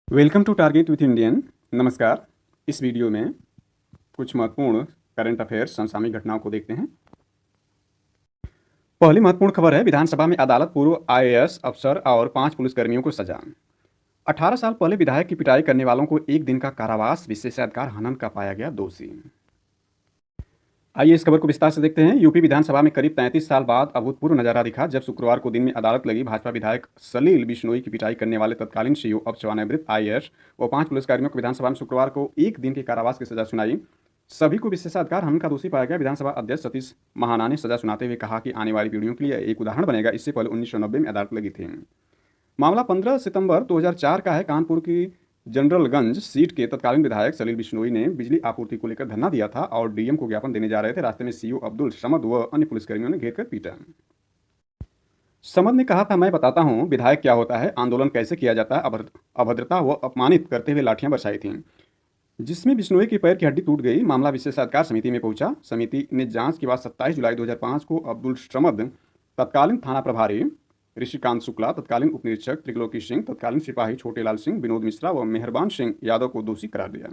Welcome to target with Indian. नमस्कार। इस video में कुछ महत्वपूर्ण करंट अफेयर्स समसामयिक घटनाओं को देखते हैं। पहली महत्वपूर्ण खबर है, विधानसभा में अदालत पूर्व आईएएस अफसर और 5 पुलिसकर्मियों को सजा। 18 साल पहले विधायक की पिटाई करने वालों को 1 दिन का कारावास, विशेषाधिकार हनन का पाया गया दोषी। आइए इस खबर को विस्तार से देखते हैं। यूपी विधानसभा में करीब 33 साल बाद अभूतपूर्व नजारा दिखा, जब शुक्रवार को दिन में अदालत लगी। भाजपा विधायक सलील बिश्नोई की पिटाई करने वाले तत्कालीन सीईओ, अब सेवानिवृत्त आईएएस व 5 पुलिसकर्मियों को विधानसभा में शुक्रवार को 1 दिन के कारावास की सजा सुनाई। सभी को विशेषाधिकार हनन का दोषी पाया गया। विधानसभा अध्यक्ष सतीश महाना ने सजा सुनाते हुए कहा कि आने वाली पीढ़ियों के लिए एक उदाहरण बनेगा। इससे पहले 1990 में अदालत लगी थी। मामला 15 सितंबर 2004 का है। कानपुर की जनरलगंज सीट के तत्कालीन विधायक सलील बिश्नोई ने बिजली आपूर्ति को लेकर धरना दिया था और डीएम को ज्ञापन देने जा रहे थे। रास्ते में सीईओ अब्दुल समद व अन्य पुलिसकर्मियों ने घेर कर पीटा। समद ने कहा था, मैं बताता हूं विधायक क्या होता है, आंदोलन कैसे किया जाता है। अभद्रता व अपमानित करते हुए लाठियां बरसाई थीं, जिसमें बिश्नोई की पैर की हड्डी टूट गई। मामला विशेषाधिकार समिति में पहुंचा। समिति ने जांच के बाद 27 जुलाई 2005 को अब्दुल समद, तत्कालीन थाना प्रभारी ऋषिकांत शुक्ला, तत्कालीन उप निरीक्षक त्रिलोकी सिंह, तत्कालीन सिपाही छोटेलाल सिंह, विनोद मिश्रा व मेहरबान सिंह यादव को दोषी करार दिया।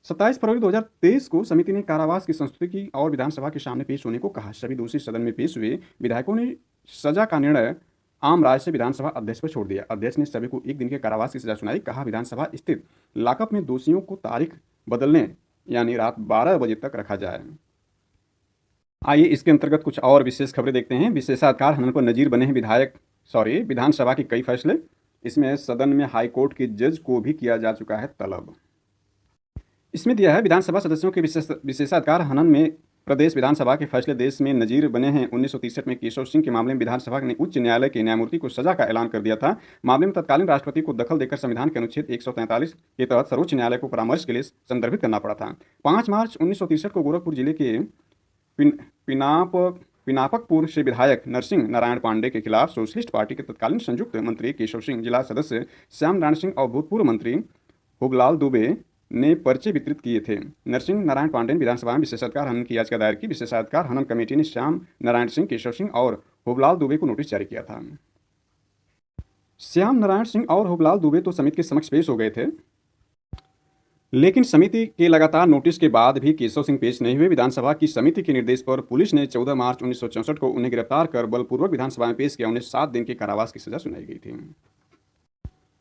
27 फरवरी 2023 को समिति ने कारावास की संस्तुति की और विधानसभा के सामने पेश होने को कहा। सभी दोषी सदन में पेश हुए। विधायकों ने सजा का निर्णय आम राय से विधानसभा अध्यक्ष पर छोड़ दिया। अध्यक्ष ने सभी को 1 दिन के कारावास की सजा सुनाई। कहा, विधानसभा स्थित लॉकअप में दोषियों को तारीख बदलने यानी रात 12 बजे तक रखा जाए। आइए इसके अंतर्गत कुछ और विशेष खबरें देखते हैं। विशेषाधिकार हनन पर नजीर बने हैं विधानसभा के कई फैसले। इसमें सदन में हाईकोर्ट के जज को भी किया जा चुका है तलब। इसमें दिया है, विधानसभा सदस्यों के विशेषाधिकार हनन में प्रदेश विधानसभा के फैसले देश में नजीर बने हैं। 1963 में केशव सिंह के मामले में विधानसभा ने उच्च न्यायालय के न्यायमूर्ति को सजा का ऐलान कर दिया था। मामले में तत्कालीन राष्ट्रपति को दखल देकर संविधान के अनुच्छेद 143 के तहत सर्वोच्च न्यायालय को परामर्श के लिए संदर्भित करना पड़ा था। 5 मार्च 1963 को गोरखपुर जिले के पिनापकपुर से विधायक नरसिंह नारायण पांडे के खिलाफ सोशलिस्ट पार्टी के तत्कालीन संयुक्त मंत्री केशव सिंह, जिला सदस्य श्याम नारायण सिंह और भूतपूर्व मंत्री हुबलाल दुबे ने पर्चे वितरित किए थे। नरसिंह नारायण पांडे ने विधानसभा में विशेषाधिकार हनन की याचिका दायर की। विशेषाधिकार हनन कमेटी ने श्याम नारायण सिंह, केशव सिंह और हुबलाल दुबे को नोटिस जारी किया था। श्याम नारायण सिंह और हुबलाल दुबे तो समिति के समक्ष पेश हो गए थे, लेकिन समिति के लगातार नोटिस के बाद भी केशव सिंह पेश नहीं हुए। विधानसभा की समिति के निर्देश पर पुलिस ने 14 मार्च 1964 को उन्हें गिरफ्तार कर बलपूर्वक विधानसभा में पेश किया। उन्हें 7 दिन के कारावास की सजा सुनाई गई थी।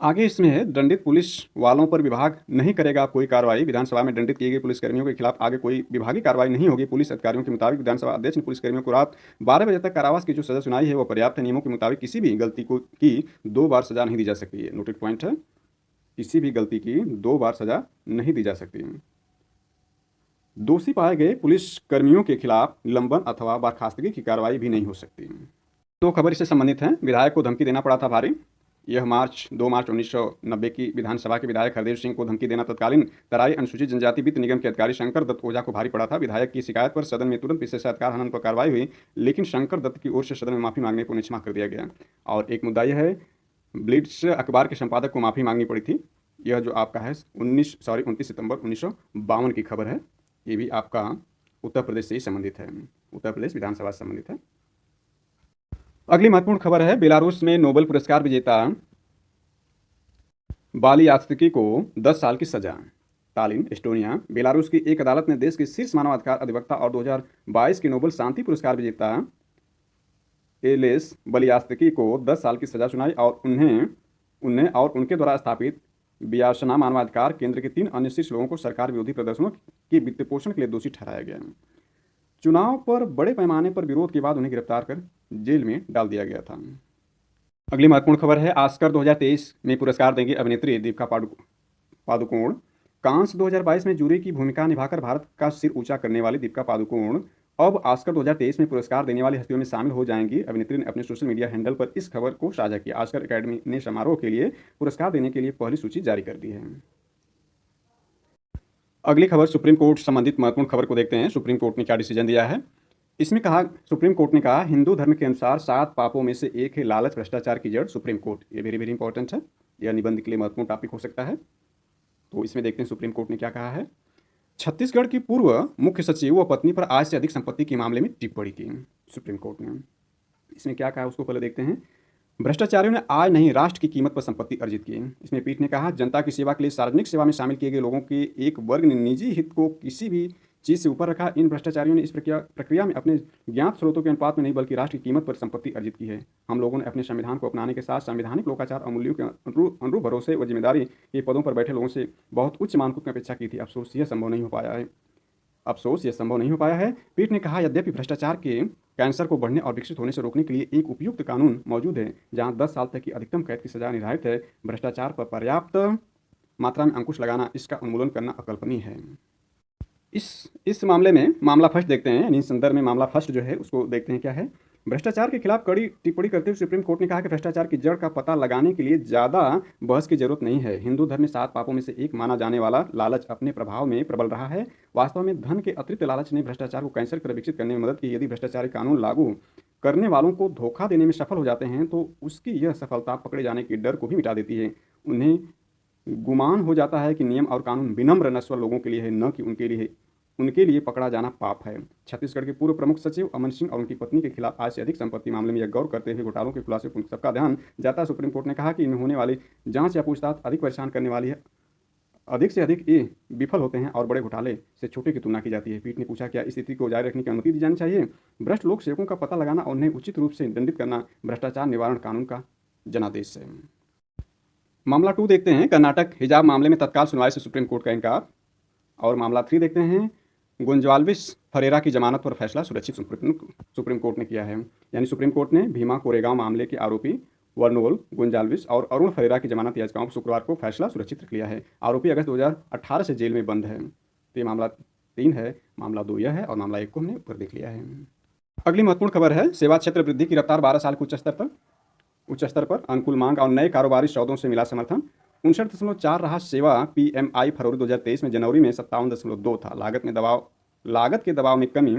आगे इसमें है, दंडित पुलिस वालों पर विभाग नहीं करेगा कोई कार्रवाई। विधानसभा में दंडित किए गए पुलिसकर्मियों के खिलाफ आगे कोई विभागीय कार्रवाई नहीं होगी। पुलिस अधिकारियों के मुताबिक विधानसभा अध्यक्ष ने पुलिसकर्मियों को रात 12 बजे तक कारावास की जो सजा सुनाई है वो पर्याप्त है। नियमों के मुताबिक किसी भी गलती की 2 बार सजा नहीं दी जा सकती है। नोटेड पॉइंट है, किसी भी गलती की 2 बार सजा नहीं दी जा सकती। दोषी पाए गए पुलिसकर्मियों के खिलाफ निलंबन अथवा बर्खास्तगी की कार्रवाई भी नहीं हो सकती। तो खबर इससे संबंधित है। विधायक को धमकी देना पड़ा था भारी। यह 2 मार्च 1990 की विधानसभा के विधायक हरदेव सिंह को धमकी देना तत्कालीन तराई अनुसूचित जनजाति वित्त निगम के अधिकारी शंकर दत्त ओझा को भारी पड़ा था। विधायक की शिकायत पर सदन में तुरंत विशेषाधिकार हनन पर कार्रवाई हुई, लेकिन शंकर दत्त की ओर से सदन में माफी मांगने को क्षमा कर दिया गया। और एक मुद्दा यह है, ब्लिट्स अखबार के संपादक को माफी मांगनी पड़ी थी। यह जो आपका है 29 सितंबर 1952 की खबर है। ये भी आपका उत्तर प्रदेश से ही संबंधित है, उत्तर प्रदेश विधानसभा से संबंधित है। अगली महत्वपूर्ण खबर है, बेलारूस में नोबेल पुरस्कार विजेता बाली यात्रिकी को 10 साल की सजा। तालिन, एस्टोनिया। बेलारूस की एक अदालत ने देश के शीर्ष मानवाधिकार अधिवक्ता और 2022 के नोबेल शांति पुरस्कार विजेता एलेस बलियास्त्रिकी को 10 साल की सजा सुनाई और उन्हें और उनके द्वारा स्थापित बियासना मानवाधिकार केंद्र के 3 अन्य शीर्ष लोगों को सरकार विरोधी प्रदर्शनों की वित्तपोषण के लिए दोषी ठहराया गया। चुनाव पर बड़े पैमाने पर विरोध के बाद उन्हें गिरफ्तार कर जेल में डाल दिया गया था। अगली महत्वपूर्ण खबर है, ऑस्कर 2023 में पुरस्कार देंगी अभिनेत्री दीपिका पादुकोण। कांस 2022 में जूरी की भूमिका निभाकर भारत का सिर ऊंचा करने वाली दीपिका पादुकोण अब ऑस्कर 2023 में पुरस्कार देने वाली हस्तियों में शामिल हो जाएंगी। अभिनेत्री ने अपने सोशल मीडिया हैंडल पर इस खबर को साझा किया। ऑस्कर अकेडमी ने समारोह के लिए पुरस्कार देने के लिए पहली सूची जारी कर दी है। अगली खबर सुप्रीम कोर्ट संबंधित महत्वपूर्ण खबर को देखते हैं। सुप्रीम कोर्ट ने क्या डिसीजन दिया है। इसमें कहा, सुप्रीम कोर्ट ने कहा, हिंदू धर्म के अनुसार 7 पापों में से एक है लालच, भ्रष्टाचार की जड़। सुप्रीम कोर्ट, ये वेरी वेरी इंपॉर्टेंट है, यह निबंध के लिए महत्वपूर्ण टॉपिक हो सकता है। तो इसमें देखते हैं सुप्रीम कोर्ट ने क्या कहा है। छत्तीसगढ़ की पूर्व मुख्य सचिव व पत्नी पर आय से अधिक संपत्ति के मामले में टिप्पणी की सुप्रीम कोर्ट ने। इसमें क्या कहा उसको पहले देखते हैं। भ्रष्टाचारियों ने आय नहीं राष्ट्र की कीमत पर संपत्ति अर्जित की। इसमें पीठ ने कहा, जनता की सेवा के लिए सार्वजनिक सेवा में शामिल किए गए लोगों के एक वर्ग ने निजी हित को किसी भी चीज़ से ऊपर रखा। इन भ्रष्टाचारियों ने इस प्रक्रिया में अपने ज्ञात स्रोतों के अनुपात में नहीं बल्कि राष्ट्र की कीमत पर संपत्ति अर्जित की है। हम लोगों ने अपने संविधान को अपनाने के साथ संवैधानिक लोकाचार और मूल्यों के अनुरूप भरोसे व जिम्मेदारी के पदों पर बैठे लोगों से बहुत उच्च मानकों की अपेक्षा की थी। अफसोस यह संभव नहीं हो पाया है। पीठ ने कहा, यद्यपि भ्रष्टाचार के कैंसर को बढ़ने और विकसित होने से रोकने के लिए एक उपयुक्त कानून मौजूद है जहां 10 साल तक की अधिकतम कैद की सजा निर्धारित है, भ्रष्टाचार पर पर्याप्त मात्रा में अंकुश लगाना, इसका उन्मूलन करना अकल्पनीय है। इस मामले में मामला फर्स्ट देखते हैं, यानी संदर्भ में मामला फर्स्ट जो है उसको देखते हैं क्या है। भ्रष्टाचार के खिलाफ कड़ी टिप्पणी करते हुए सुप्रीम कोर्ट ने कहा कि भ्रष्टाचार की जड़ का पता लगाने के लिए ज़्यादा बहस की जरूरत नहीं है। हिंदू धर्म में 7 पापों में से एक माना जाने वाला लालच अपने प्रभाव में प्रबल रहा है। वास्तव में धन के अतिरिक्त लालच ने भ्रष्टाचार को कैंसर की तरह विकसित करने में मदद की। यदि भ्रष्टाचारी कानून लागू करने वालों को धोखा देने में सफल हो जाते हैं तो उसकी यह सफलता पकड़े जाने के डर को भी मिटा देती है। उन्हें गुमान हो जाता है कि नियम और कानून विनम्र नस्वर लोगों के लिए है, न कि उनके लिए पकड़ा जाना पाप है। छत्तीसगढ़ के पूर्व प्रमुख सचिव अमन सिंह और उनकी पत्नी के खिलाफ आज से अधिक संपत्ति मामले में यह गौर करते हुए घोटालों के खुलासे पर सबका ध्यान जाता सुप्रीम कोर्ट ने कहा कि इनमें होने वाली जांच या पूछताछ अधिक परेशान करने वाली है। अधिक से अधिक ये विफल होते हैं और बड़े घोटाले से छोटे की तुलना की जाती है। पीठ ने पूछा, क्या इस स्थिति को जारी रखने की अनुमति दी जानी चाहिए? भ्रष्ट लोक सेवकों का पता लगाना और उन्हें उचित रूप से दंडित करना भ्रष्टाचार निवारण कानून का जनादेश है। मामला 2 देखते हैं, कर्नाटक हिजाब मामले में तत्काल सुनवाई से सुप्रीम कोर्ट का इनकार। और मामला 3 देखते हैं, गोंजाल्विस फरेरा की जमानत पर फैसला सुरक्षित सुप्रीम कोर्ट ने किया है। यानी सुप्रीम कोर्ट ने भीमा कोरेगांव मामले के आरोपी वर्नोल गोंजाल्विस और अरुण फरेरा की जमानत याचिकाओं पर शुक्रवार को फैसला सुरक्षित रख लिया है। आरोपी अगस्त 2018 से जेल में बंद है। तो ये मामला 3 है, मामला 2 यह है और मामला 1 को हमने ऊपर देख लिया है। अगली महत्वपूर्ण खबर है, सेवा क्षेत्र वृद्धि की रफ्तार 12 साल के उच्च स्तर पर अनुकूल मांग और नए कारोबारी सौदों से मिला समर्थन। 59.4 रहा सेवा पीएमआई फरवरी 2023 में, जनवरी में 57.2 था। लागत के दबाव में कमी।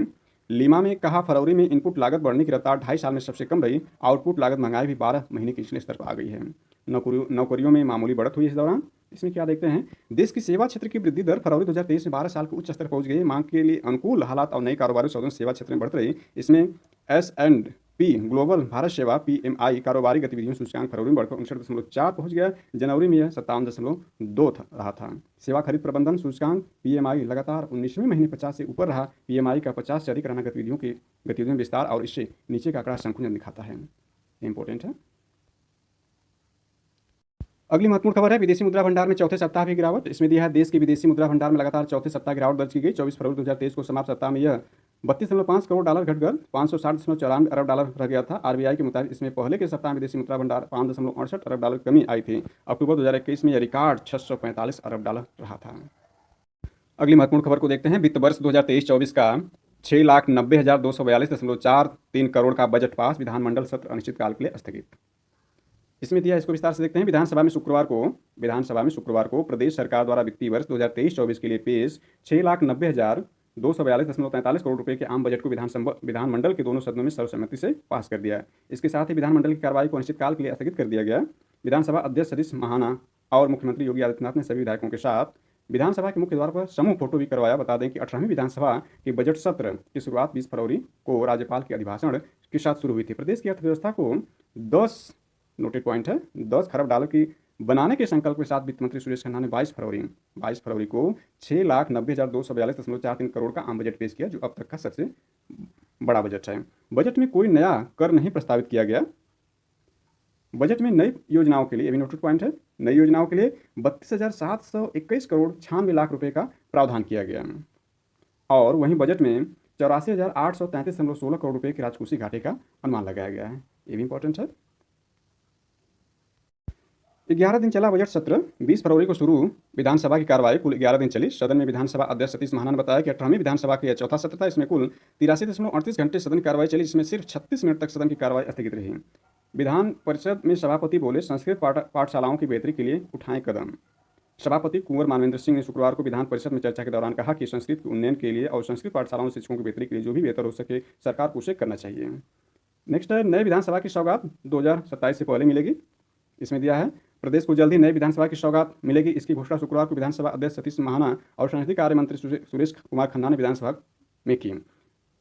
लीमा में कहा, फरवरी में इनपुट लागत बढ़ने की रफ्तार 2.5 साल में सबसे कम रही। आउटपुट लागत महंगाई भी 12 महीने के निचले स्तर पर आ गई है। नौकरियों में मामूली बढ़त हुई इस दौरान। इसमें क्या देखते हैं, देश की सेवा क्षेत्र की वृद्धि दर फरवरी 2023 में 12 साल के उच्च स्तर पहुंच गई। मांग के लिए अनुकूल हालात और नई कारोबारी सौदों सेवा क्षेत्र में बढ़त रही। इसमें S&P ग्लोबल भारत सेवा पीएमआई कारोबारी गतिविधियों सूचकांक फरवरी में बढ़कर 59.4 पहुंच गया। जनवरी में यह 57.2 रहा था। सेवा खरीद प्रबंधन सूचकांक पीएमआई लगातार 19वें महीने 50 से ऊपर रहा। पीएमआई का 50 से अधिक रहना गतिविधियों में विस्तार और इससे नीचे का आंकड़ा संकुचन दिखाता है। इंपॉर्टेंट है। अगली महत्वपूर्ण खबर है, विदेशी मुद्रा भंडार में चौथे सप्ताह भी गिरावट। इसमें दिया है, देश के विदेशी मुद्रा भंडार में लगातार चौथे सप्ताह गिरावट दर्ज की गई। 24 फरवरी 2023 को समाप्त सप्ताह में यह 32.5 करोड़ डॉलर घटकर 560.94 अरब डॉलर रह गया था। आरबीआई के मुताबिक इसमें पहले के सप्ताह में विदेशी मुद्रा भंडार 5.68 अरब डॉलर कमी आई थी। अक्टूबर 2021 में यह रिकॉर्ड 645 अरब डॉलर रहा था। अगली महत्वपूर्ण खबर को देखते हैं, वित्त वर्ष 2023-24 का 6,90,242.43 करोड़ का बजट पास, विधानमंडल सत्र अनिश्चितकाल के लिए स्थगित। इसमें दिया, इसको विस्तार से देखते हैं। विधानसभा में शुक्रवार को प्रदेश सरकार द्वारा वित्तीय वर्ष 2023-24 के लिए पेश 6,90,242.43 करोड़ रुपए के आम बजट को विधानमंडल के दोनों सदनों में सर्वसम्मति से पास कर दिया। इसके साथ ही विधानमंडल की कार्रवाई को अनिश्चितकाल के लिए स्थगित कर दिया गया। विधानसभा अध्यक्ष सतीश महाना और मुख्यमंत्री योगी आदित्यनाथ ने सभी विधायकों के साथ विधानसभा के मुख्य द्वार पर समूह फोटो भी करवाया। बता दें कि 18वीं विधानसभा के बजट सत्र की शुरुआत 20 फरवरी को राज्यपाल के अभिभाषण के साथ शुरू हुई थी। प्रदेश की अर्थव्यवस्था को 10 नोटेड पॉइंट है 10 खरब डॉलर की बनाने के संकल्प के साथ वित्त मंत्री सुरेश खन्ना ने 22 फरवरी को 6,90,242.43 करोड़ का आम बजट पेश किया, जो अब तक का सबसे बड़ा बजट है। बजट में कोई नया कर नहीं प्रस्तावित किया गया। बजट में नई योजनाओं के लिए, भी नोटेड पॉइंट है, नई योजनाओं के लिए 32,721 करोड़ 96 लाख रुपए का प्रावधान किया गया। और वहीं बजट में 84,833.16 करोड़ रुपए के राजकोषीय घाटे का अनुमान लगाया गया है। ये भी इंपॉर्टेंट है। 11 दिन चला बजट सत्र। 20 फरवरी को शुरू विधानसभा की कार्रवाई कुल 11 दिन चली। सदन में विधानसभा अध्यक्ष सतीश महाना ने बताया कि 18वीं विधानसभा का यह चौथा सत्र था। इसमें कुल 83.38 घंटे सदन की कार्रवाई चली, जिसमें सिर्फ 36 मिनट तक सदन की कार्रवाई स्थगित रही। विधान परिषद में सभापति बोले, संस्कृत पाठशालाओं की बेहतरी के लिए उठाएं कदम। सभापति कुंवर मानवेंद्र सिंह ने शुक्रवार को विधान परिषद में चर्चा के दौरान कहा कि संस्कृत के उन्नयन के लिए और संस्कृत पाठशालाओं शिक्षकों की बेहतरी के लिए जो भी बेहतर हो सके सरकार को उसे करना चाहिए। नेक्स्ट है, नए विधानसभा की सौगात 2027 से पहले मिलेगी। इसमें दिया है, प्रदेश को जल्द ही नई विधानसभा की सौगात मिलेगी। इसकी घोषणा शुक्रवार को विधानसभा अध्यक्ष सतीश महाना और संसदीय कार्य मंत्री सुरेश कुमार खन्ना ने विधानसभा में की।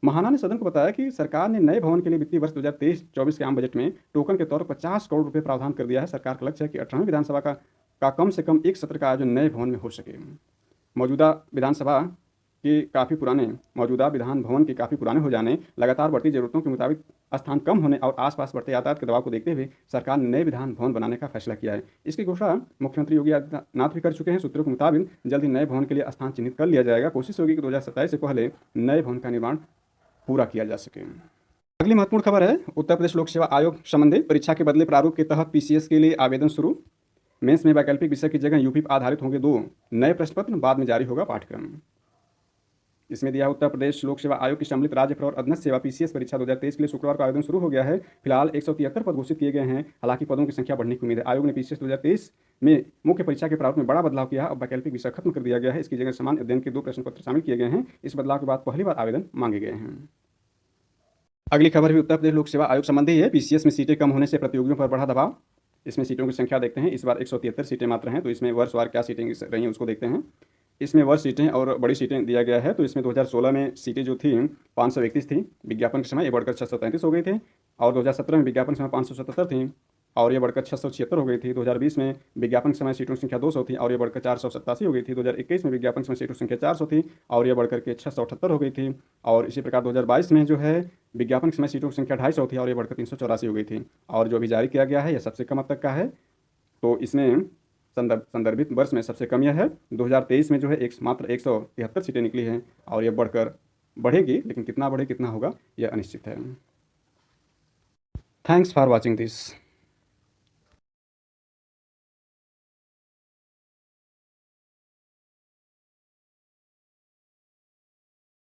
महाना ने सदन को बताया कि सरकार ने नए भवन के लिए वित्तीय वर्ष 2023-24 के आम बजट में टोकन के तौर पर 50 करोड़ रुपए प्रावधान कर दिया है। सरकार का लक्ष्य है कि 18वीं विधानसभा का कम से कम एक सत्र का आयोजन नए भवन में हो सके। मौजूदा विधानसभा के काफ़ी पुराने मौजूदा विधान भवन के काफ़ी पुराने हो जाने, लगातार बढ़ती ज़रूरतों के मुताबिक स्थान कम होने और आसपास बढ़ते यातायात के दबाव को देखते हुए सरकार ने नए विधान भवन बनाने का फैसला किया है। इसकी घोषणा मुख्यमंत्री योगी आदित्यनाथ भी कर चुके हैं। सूत्रों के मुताबिक जल्द ही नए भवन के लिए स्थान चिन्हित कर लिया जाएगा। कोशिश होगी कि 2027 से पहले नए भवन का निर्माण पूरा किया जा सके। अगली महत्वपूर्ण खबर है, उत्तर प्रदेश लोक सेवा आयोग संबंधी परीक्षा के बदले प्रारूप के तहत पीसीएस के लिए आवेदन शुरू। मेंस में वैकल्पिक विषय की जगह यूपी आधारित होंगे 2 नए प्रश्न पत्र, बाद में जारी होगा पाठ्यक्रम। इसमें दिया उत्तर प्रदेश लोक सेवा आयोग की सम्मिलित राज्य और अधीनस्थ सेवा पीसीएस परीक्षा 2023 के लिए शुक्रवार को आवेदन शुरू हो गया है। फिलहाल 173 पद घोषित किए गए हैं। हालांकि पदों की संख्या बढ़ने की उम्मीद है। आयोग ने पीसीएस 2023 में मुख्य परीक्षा के प्रारूप में बड़ा बदलाव किया है। अब वैकल्पिक विषय खत्म कर दिया गया है। इसकी जगह समान अध्ययन के 2 प्रश्न पत्र शामिल किए गए हैं। इस बदलाव के बाद पहली बार आवेदन मांगे गए हैं। अगली खबर भी उत्तर प्रदेश लोक सेवा आयोग संबंधी है। पीसीएस में सीटें कम होने से प्रतियोगियों पर बढ़ा दबाव। इसमें सीटों की संख्या देखते हैं। इस बार 173 सीटें मात्र हैं। तो इसमें वर्षवार क्या सीटें रही हैं उसको देखते हैं। इसमें वर्ष सीटें और बड़ी सीटें दिया गया है। तो इसमें 2016 में सीटें जो थी 531 थी विज्ञापन के समय, ये बढ़कर 633 हो गई थी। और 2017 में विज्ञापन के समय 577 थी और ये बढ़कर 676 हो गई थी। 2020 में विज्ञापन के समय सीटों की संख्या 200 थी और ये बढ़कर 487 हो गई थी। 2021 में विज्ञापन के समय सीटों की संख्या 400 थी और ये बढ़कर के 678 हो गई थी। और इसी प्रकार 2022 में जो है विज्ञापन के समय सीटों की संख्या 250 थी और ये बढ़कर 384 हो गई थी। और जो अभी जारी किया गया है यह सबसे कम अब तक का है। तो इसमें संदर्भित वर्ष में सबसे कम यह है। 2023 में जो है मात्र 173 सीटें निकली हैं और ये बढ़कर बढ़ेगी, लेकिन कितना बढ़े कितना होगा यह अनिश्चित है। Thanks for watching this.